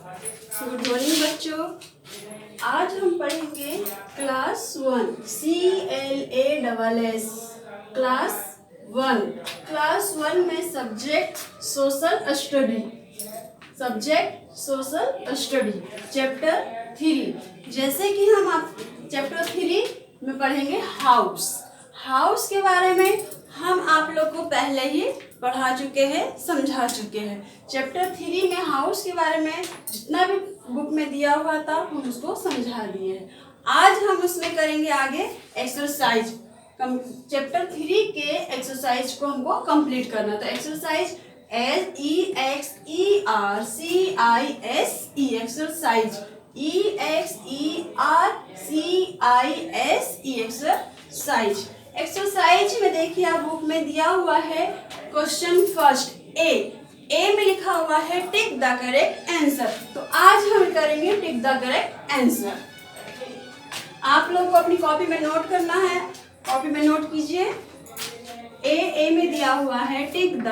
Good morning बच्चों। आज हम पढ़ेंगे क्लास 1 CLASS क्लास 1। क्लास 1 में सब्जेक्ट सोशल स्टडी चैप्टर 3। जैसे कि हम आप चैप्टर 3 में पढ़ेंगे हाउस के बारे में हम आप लोग को पहले ही पढ़ा चुके हैं, समझा चुके हैं। चैप्टर 3 में हाउस के बारे में जितना भी बुक में दिया हुआ था हम उसको समझा दिए हैं। आज हम उसमें करेंगे आगे एक्सरसाइज। चैप्टर 3 के एक्सरसाइज को हमको कंप्लीट करना था। Exercise EXERCISE exercise exercise. Exercise में देखिए आप बुक में दिया हुआ है क्वेश्चन फर्स्ट ए में लिखा हुआ है टिक द करेक्ट आंसर। तो आज हम करेंगे टिक द करेक्ट आंसर। आप लोग को अपनी कॉपी में नोट करना है, कॉपी में नोट कीजिए। ए में दिया हुआ है tick the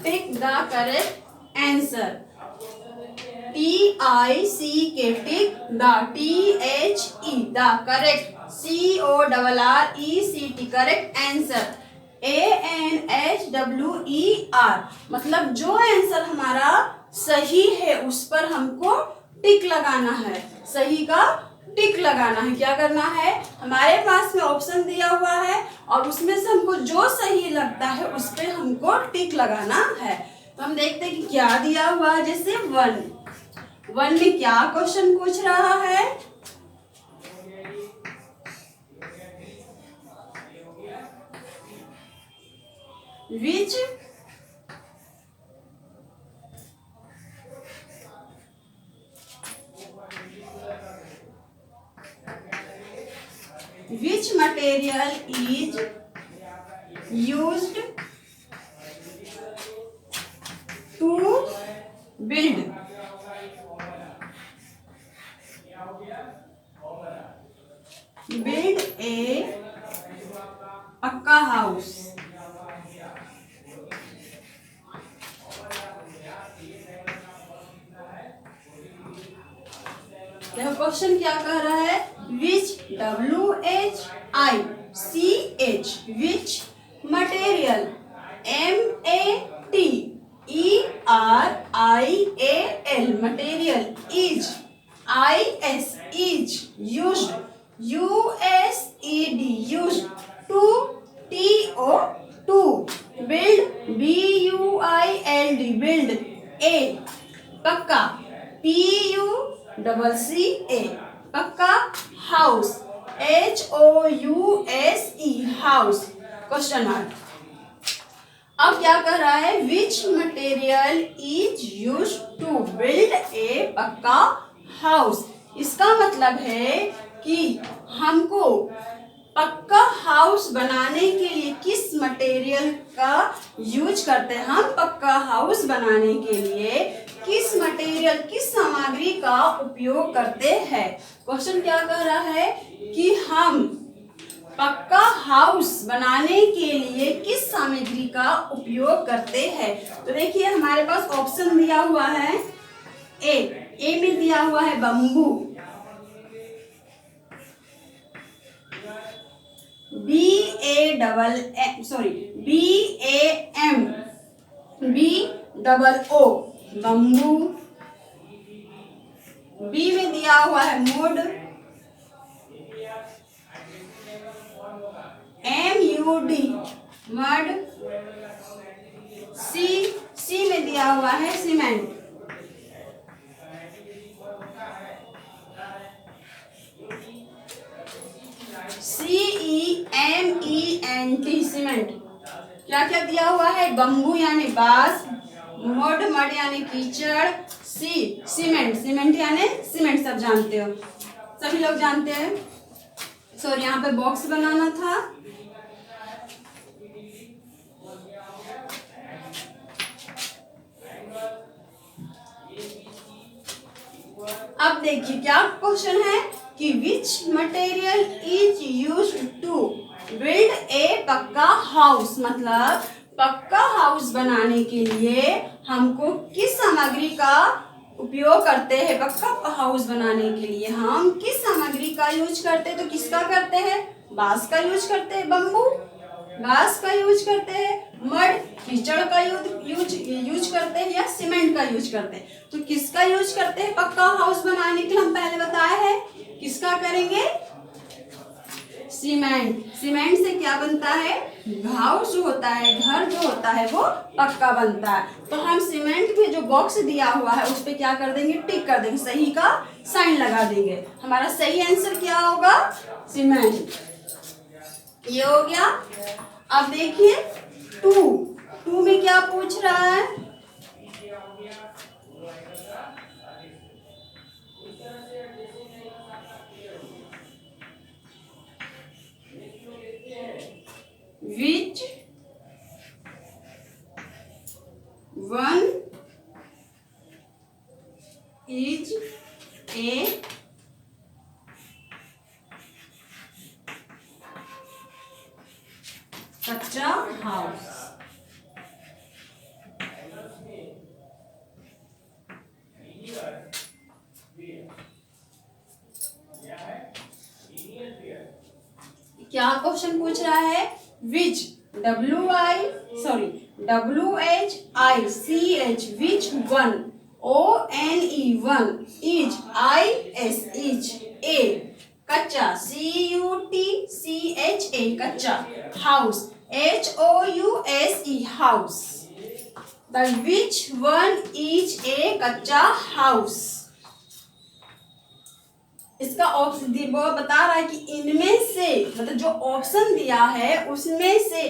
tick the correct answer. TICK tick the THE the correct CORRECT correct answer. ANSWER मतलब जो आंसर हमारा सही है उस पर हमको टिक लगाना है, सही का टिक लगाना है। क्या करना है, हमारे पास में ऑप्शन दिया हुआ है और उसमें से हमको जो सही लगता है उस पर हमको टिक लगाना है। तो हम देखते हैं कि क्या दिया हुआ है। जैसे 1 में क्या क्वेश्चन पूछ रहा है, which material is used to build a पक्का हाउस। यह क्वेश्चन क्या कह रहा है, which WHICH which material MATERIAL material is used used to build build a pucca PUCCA pucca house HOUSE house question mark. अब क्या कर रहा है, which material is used to build a pucca house. इसका मतलब है कि हमको पक्का हाउस बनाने के लिए किस मटेरियल का यूज करते हैं। हम पक्का हाउस बनाने के लिए किस मटेरियल, किस सामग्री का उपयोग करते हैं। क्वेश्चन क्या कह रहा है कि हम पक्का हाउस बनाने के लिए किस सामग्री का उपयोग करते हैं। तो देखिए हमारे पास ऑप्शन दिया हुआ है ए में दिया हुआ है बम्बू, BAMBO बम्बू। बी में दिया हुआ है वुड, MUD मड। सी में दिया हुआ है सीमेंट, CEMENT सीमेंट। क्या क्या दिया हुआ है, बम्बू यानी बांस, मड यानी कीचड़, सीमेंट यानी सीमेंट। सब जानते हो, सभी लोग जानते हैं। सॉरी यहाँ पे बॉक्स बनाना था। अब देखिए क्या क्वेश्चन है कि which material is used to build a pucca house, मतलब पक्का हाउस बनाने के लिए हमको किस सामग्री का उपयोग करते हैं। पक्का हाउस बनाने के लिए हम किस सामग्री का यूज करते हैं, तो किसका करते हैं, बांस का यूज करते हैं, बम्बू घास का यूज करते हैं, मड कीचड़ का यूज करते हैं, या सीमेंट का यूज करते हैं। तो किसका यूज करते हैं पक्का हाउस बनाने के लिए, हम पहले बताया है किसका करेंगे, सीमेंट। सीमेंट से क्या बनता है, हाउस जो होता है, घर जो होता है वो पक्का बनता है। तो हम सीमेंट में जो बॉक्स दिया हुआ है उस पर क्या कर देंगे, टिक कर देंगे, सही का साइन लगा देंगे। हमारा सही आंसर क्या होगा, सीमेंट। ये हो गया। अब देखिए टू में क्या पूछ रहा है, विच वन इज ए कच्चा हाउस। क्या क्वेश्चन पूछ रहा है, विच WHICH which one ONE1 is is a कच्चा CUTCHA कच्चा house HOUSE house. The which one is a कच्चा हाउस। इसका ऑप्शन वो बता रहा है कि इनमें से, मतलब जो ऑप्शन दिया है उसमें से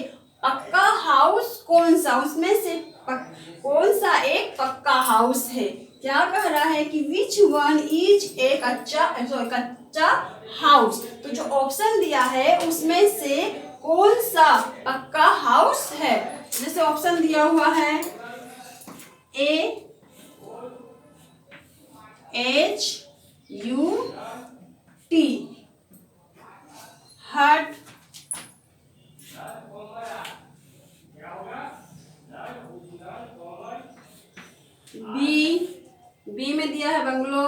पक्का हाउस कौन सा, उसमें से कौन सा एक पक्का हाउस है। क्या कह रहा है कि विच वन इज ए कच्चा हाउस। तो जो ऑप्शन दिया है उसमें से कौन सा पक्का हाउस है। जैसे ऑप्शन दिया हुआ है HUT हट, बी में दिया है बंगलो,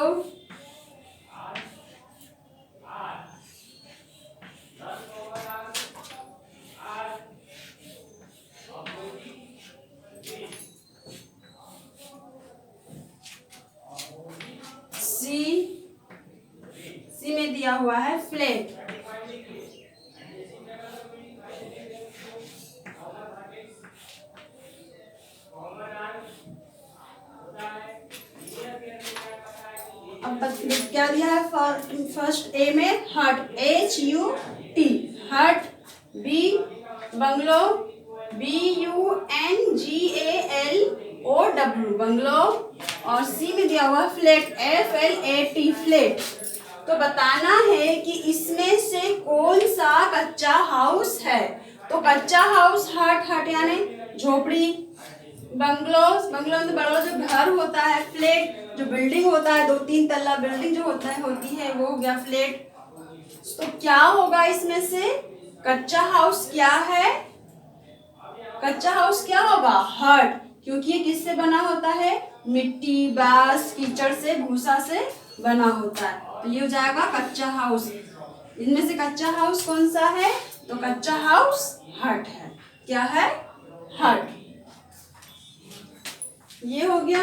सी में दिया हुआ है फ्लैट। अब क्या दिया है, फर्स्ट ए में हट HUT हट, बी बंगलो BUNGALOW बंगलो, और सी में दिया हुआ फ्लैट FLAT फ्लैट। तो बताना है कि इसमें से कौन सा कच्चा हाउस है। तो कच्चा हाउस हट यानी झोपड़ी, बंगलो में बड़ा जो घर होता है, फ्लैट जो बिल्डिंग होता है, 2-3 तल्ला बिल्डिंग जो होती है वो हो गया फ्लैट। तो क्या होगा इसमें से कच्चा हाउस क्या है, कच्चा हाउस क्या होगा, हट, क्योंकि ये किससे बना होता है, मिट्टी बांस कीचड़ से भूसा से बना होता है। तो ये हो जाएगा कच्चा हाउस। इनमें से कच्चा हाउस कौन सा है, तो कच्चा हाउस हट है। क्या है, हट। ये हो गया।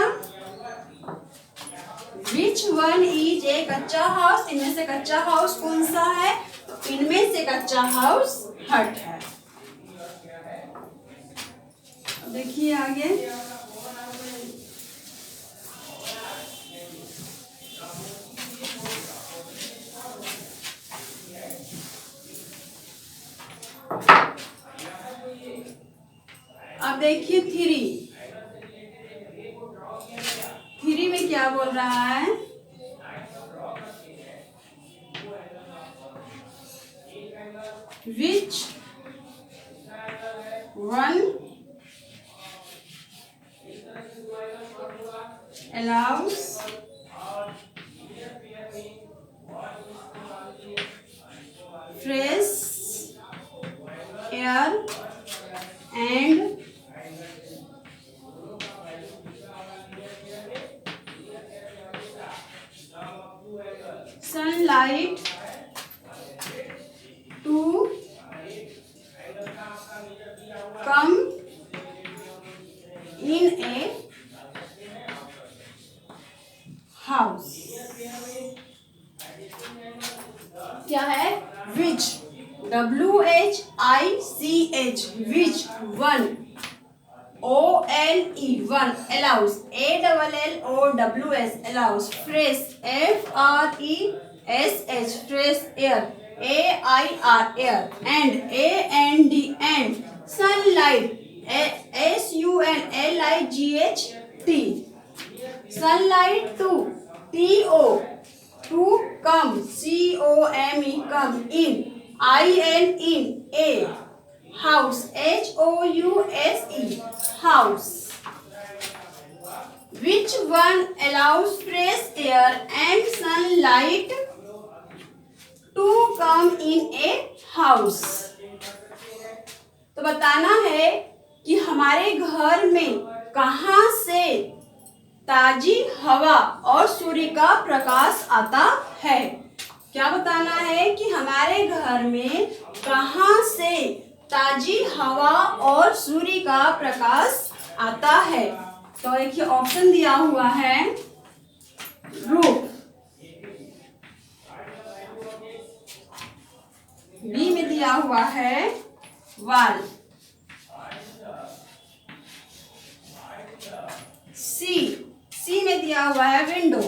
विच वन इज ए कच्चा हाउस, इनमें से कच्चा हाउस कौन सा है, तो इनमें से कच्चा हाउस हट है। देखिए आगे, अब देखिए थ्री में क्या बोल रहा है, which one allows fresh air and sunlight to come in a house. क्या है? which, WHICH, which one, OLE, one, allows, ALLOWS, allows, fresh, FRESH, fresh air, AIR, air, and and, sunlight, SUNLIGHT, sunlight to, to come, COME, come, in, in, a, house, HOUSE, house. Which one allows fresh air and sunlight to come in a house? तो बताना है कि हमारे घर में कहाँ से ताजी हवा और सूर्य का प्रकाश आता है। क्या बताना है कि हमारे घर में कहाँ से ताजी हवा और सूर्य का प्रकाश आता है। तो एक ही ऑप्शन दिया हुआ है रूफ, बी में दिया हुआ है वाल, सी में दिया हुआ है विंडो,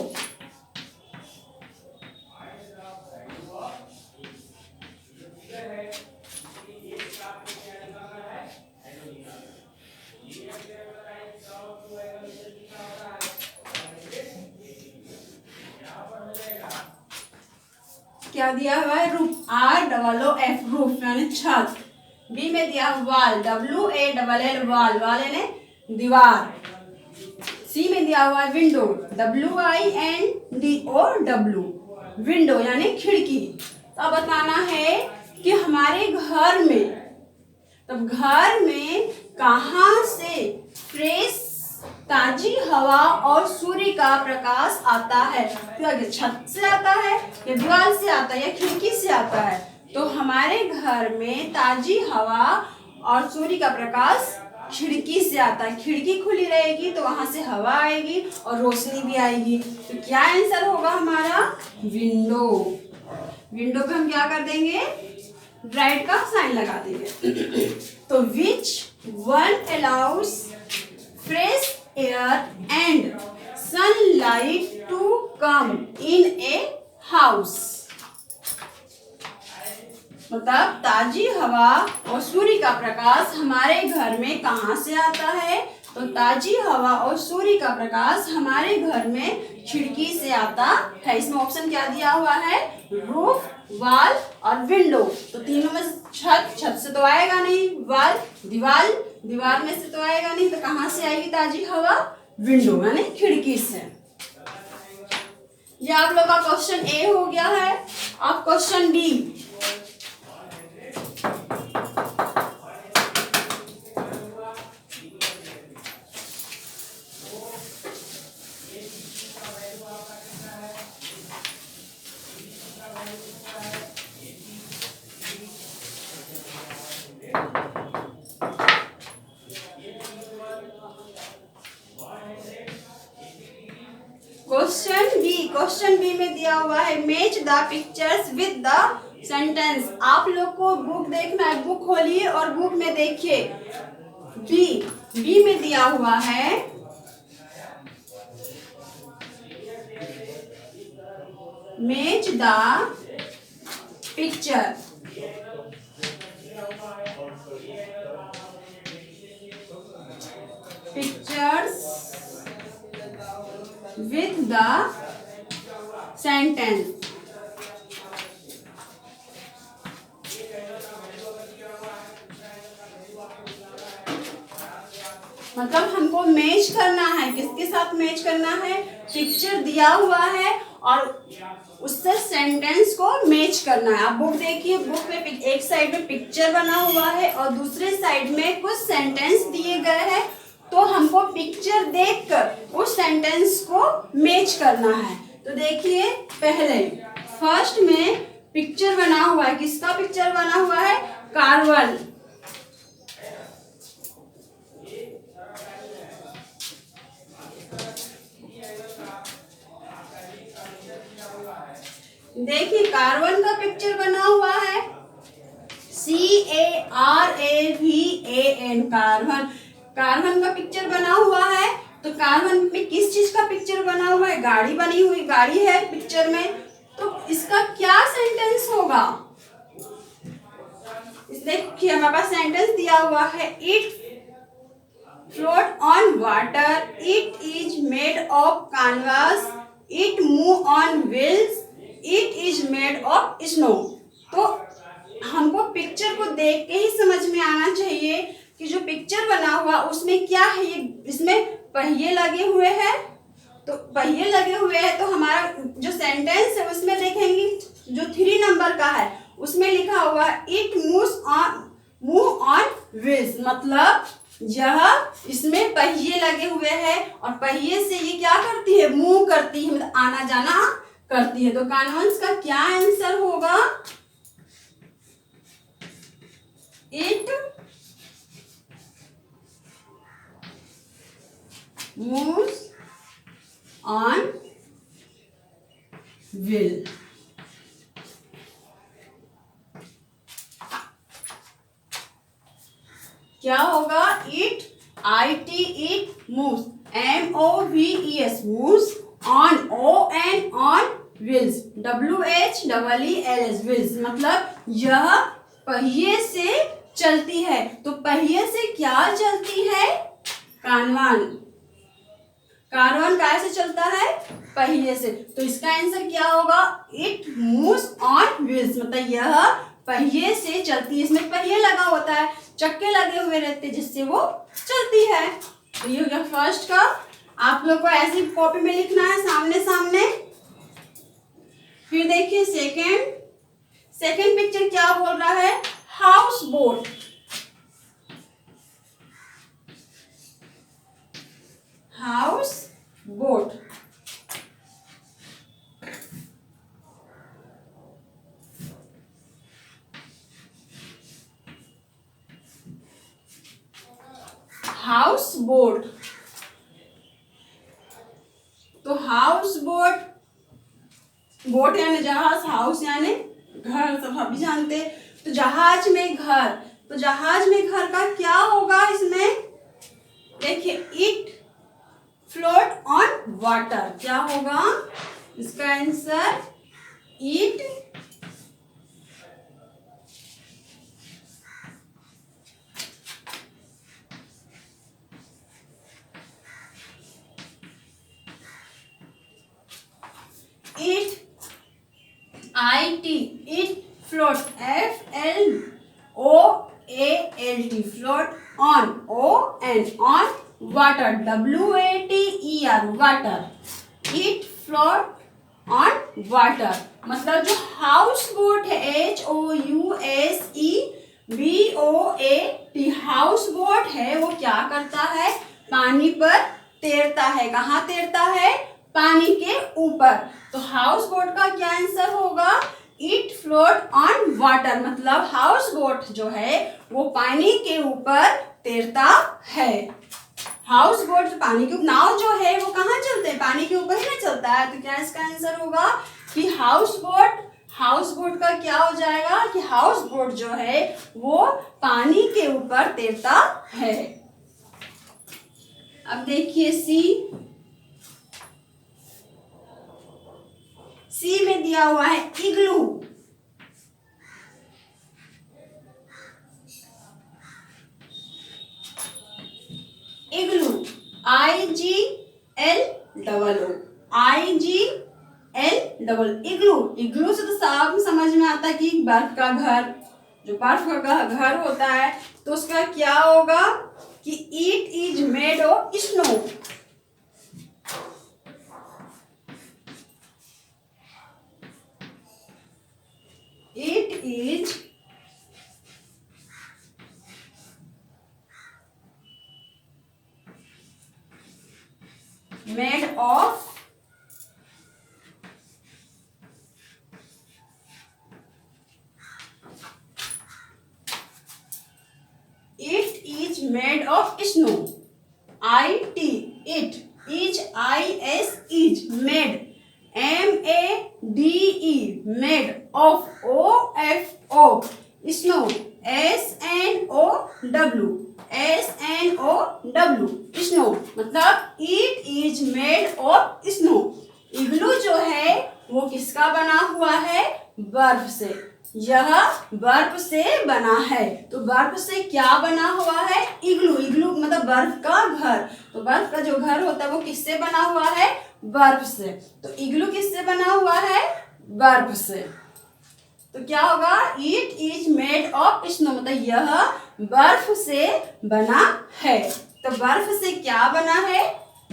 क्या दिया हुआ है रूफ, ROOF, रूफ यानी छत, बी में दिया वाल, WALL, वाल, वाल यानी दीवार, सी में दिया हुआ है विंडो, WINDO, विंडो यानी खिड़की। तो अब बताना है कि हमारे घर में, तब घर में कहाँ से फ्रेश ताजी हवा और सूर्य का प्रकाश आता है। तो आगे छत से आता है या दीवार से आता है या खिड़की से आता है। तो हमारे घर में ताजी हवा और सूर्य का प्रकाश खिड़की से आता है। खिड़की खुली रहेगी तो वहां से हवा आएगी और रोशनी भी आएगी। तो क्या आंसर होगा हमारा? विंडो। विंडो पे हम क्या कर देंगे? राइट का साइन लगा देंगे। तो which one allows fresh air and sunlight to come in a house. मतलब ताजी हवा और सूर्य का प्रकाश हमारे घर में कहाँ से आता है? तो ताजी हवा और सूर्य का प्रकाश हमारे घर में खिड़की से आता है। इसमें ऑप्शन क्या दिया हुआ है? रूफ, वाल और विंडो। तो तीनों में छत, छत से तो आएगा नहीं, वाल, दीवार, दीवार में से तो आएगा नहीं, तो कहाँ से आएगी ताजी हवा? विंडो यानी खिड़की से। ये आप लोग का क्वेश्चन ए हो गया है। अब क्वेश्चन बी। क्वेश्चन बी में दिया हुआ है match the pictures with the sentence. आप लोग को बुक देखना है, बुक खोलिए और बुक में देखिए। बी में दिया हुआ है match the picture, pictures with the sentence। मतलब हमको मैच करना है, किसके साथ मैच करना है? पिक्चर दिया हुआ है और उससे सेंटेंस को मैच करना है। आप बुक देखिए, बुक में एक साइड में पिक्चर बना हुआ है और दूसरे साइड में कुछ सेंटेंस दिए गए हैं, तो हमको पिक्चर देखकर उस सेंटेंस को मैच करना है। तो देखिए पहले फर्स्ट में पिक्चर बना हुआ है, किसका पिक्चर बना हुआ है? कार्बन। देखिए कार्बन का पिक्चर बना हुआ है, CARAVAN, कार्बन। कार्बन का पिक्चर बना हुआ है, तो कार्बन में किस चीज का पिक्चर बना हुआ है? गाड़ी बनी हुई, गाड़ी है पिक्चर में, तो इसका क्या सेंटेंस होगा? देखिए हमारे पास सेंटेंस दिया हुआ है, it float on water, it is made of canvas, it move on wheels, it is made of snow. तो हमको पिक्चर को देख के ही समझ में आना चाहिए कि जो पिक्चर बना हुआ उसमें क्या है। ये इसमें पहिए लगे हुए हैं, तो पहिए लगे हुए हैं, तो हमारा जो सेंटेंस है उसमें देखेंगे जो 3 नंबर का है उसमें लिखा हुआ है इट मूव ऑन व्हील्स, मतलब यह इसमें पहिए लगे हुए हैं और पहिए से ये क्या करती है? मूव करती है, मतलब आना जाना करती है। तो कॉन्वेंस का क्या आंसर होगा? It moves on wheel. क्या होगा? It moves, MOVES, moves on, ON wheels, WHEELS, wheels, मतलब यह पहिए से चलती है। तो पहिए से क्या चलती है? कार्बन। कार्बन कैसे चलता है? पहिए से। तो इसका आंसर क्या होगा? इट मूव्स ऑन व्हील्स, मतलब यह पहिए से चलती है। इसमें पहिए लगा होता है, चक्के लगे हुए रहते हैं जिससे वो चलती है। तो ये हो गया फर्स्ट का। आप लोग को ऐसी कॉपी में लिखना है सामने सामने। फिर देखिए सेकेंड पिक्चर क्या बोल रहा है? House boat. House boat, house boat. तो हाउस बोट, बोट यानी जहाज, हाउस यानी घर, सब अभी जानते। तो जहाज में घर, तो जहाज में घर का क्या होगा? इसमें देखिए इट फ्लोट ऑन वाटर, क्या होगा इसका answer? It it float, FLOAT, float on, ON water, WATER, water. It float on water, मतलब जो हाउस बोट है, HOUSEBOAT, हाउस बोट है, वो क्या करता है? पानी पर तैरता है। कहाँ तैरता है? पानी के ऊपर। तो हाउस बोट का क्या आंसर होगा? इट फ्लोट ऑन वाटर, मतलब हाउस बोट जो है वो पानी के ऊपर तैरता है। हाउस बोट पानी के ऊपर, नाव जो है वो कहाँ चलते हैं? पानी के ऊपर ही ना चलता है। तो क्या इसका आंसर होगा कि हाउस बोट का क्या हो जाएगा कि हाउस बोट जो है वो पानी के ऊपर तैरता है। अब देखिए सी में दिया हुआ है इग्लू। इग्लू, IGLOO, इग्लू से तो साफ समझ में आता है कि बर्फ का घर, जो बर्फ का घर होता है, तो उसका क्या होगा कि it is made of snow. is made of made of snow. It is made made of snow snow मतलब it is made of snow. इग्लू जो है वो किसका बना हुआ है? बर्फ से। यह बर्फ से बना है। तो बर्फ से क्या बना हुआ है? इग्लू। इग्लू मतलब बर्फ का घर। तो बर्फ का जो घर होता है वो किससे बना हुआ है? बर्फ से। तो इग्लू किससे बना हुआ है? बर्फ से। तो क्या होगा? It is made of snow मतलब यह बर्फ से बना है। तो बर्फ से क्या बना है?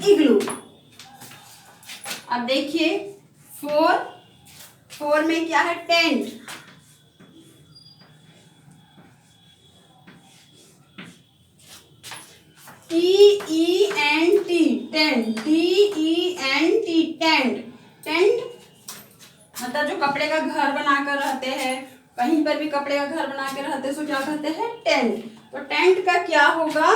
इग्लू। अब देखिए 4 में क्या है? Tent. TENT tent. TENT tent. Tent मतलब जो कपड़े का घर बनाकर रहते हैं, कहीं पर भी कपड़े का घर बना के रहते हैं उसको क्या कहते हैं? टेंट। तो टेंट का क्या होगा?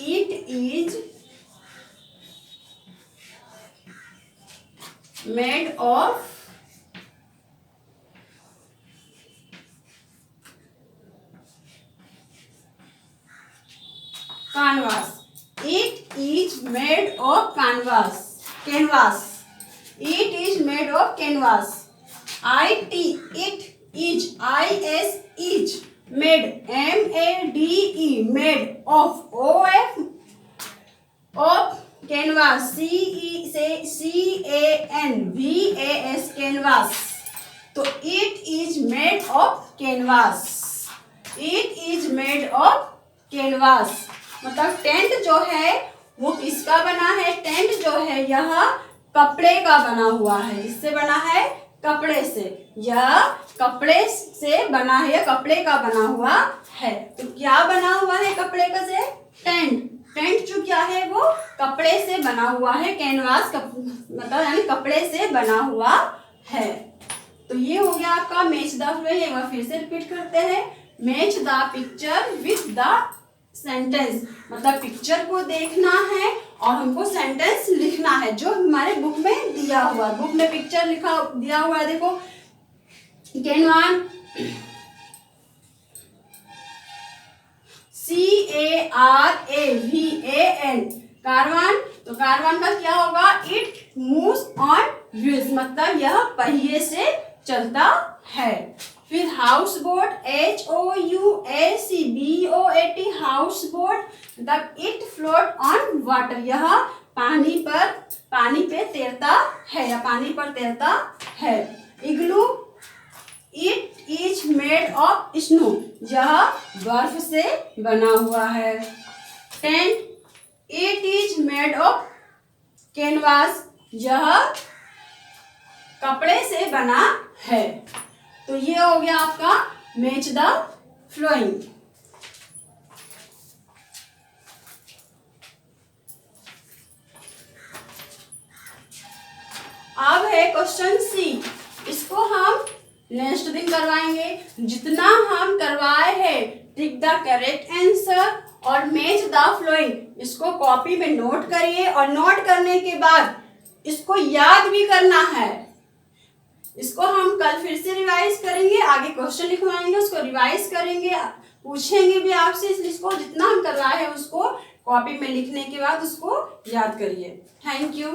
It is made of canvas. It is made of canvas. It is made of canvas. It is made made of canvas. CANVAS canvas. तो it is made of canvas. It is made of canvas मतलब tent जो है वो किसका बना है? Tent जो है यह कपड़े का बना हुआ है। इससे बना है? कपड़े से। यह कपड़े से बना है, यह कपड़े का बना हुआ है। तो क्या बना हुआ है कपड़े का से? टेंट। टेंट जो क्या है वो कपड़े से बना हुआ है। कैनवास मतलब यानी कपड़े से बना हुआ है। तो ये हो गया आपका मैच द फ्लोइंग। एक बार फिर से रिपीट करते हैं। Match the picture with the sentence मतलब पिक्चर को देखना है और हमको सेंटेंस लिखना है जो हमारे बुक में दिया हुआ है। बुक में पिक्चर लिखा दिया हुआ है। देखो कैनवान CARAVAN कारवान। तो कारवान का क्या होगा? इट मूव्स ऑन व्हील्स मतलब यह पहिए से चलता है। फिर house boat HOUSEBOAT house boat मतलब इट फ्लोट ऑन वाटर यह पानी पे तैरता है या पानी पर तैरता है। Igloo it is made of snow यह बर्फ से बना हुआ है। Tent it is made of canvas यह कपड़े से बना है। तो ये हो गया आपका मैच द फ्लोइंग। अब है क्वेश्चन सी। इसको हम नेक्स्ट दिन करवाएंगे। जितना हम करवाए हैं टिक द करेक्ट आंसर और मैच द फ्लोइंग इसको कॉपी में नोट करिए और नोट करने के बाद इसको याद भी करना है। इसको हम कल फिर से रिवाइज करेंगे। आगे क्वेश्चन लिखवाएंगे उसको रिवाइज करेंगे, पूछेंगे भी आपसे। इसलिए इसको जितना हम करवाए हैं उसको कॉपी में लिखने के बाद उसको याद करिए। Thank you.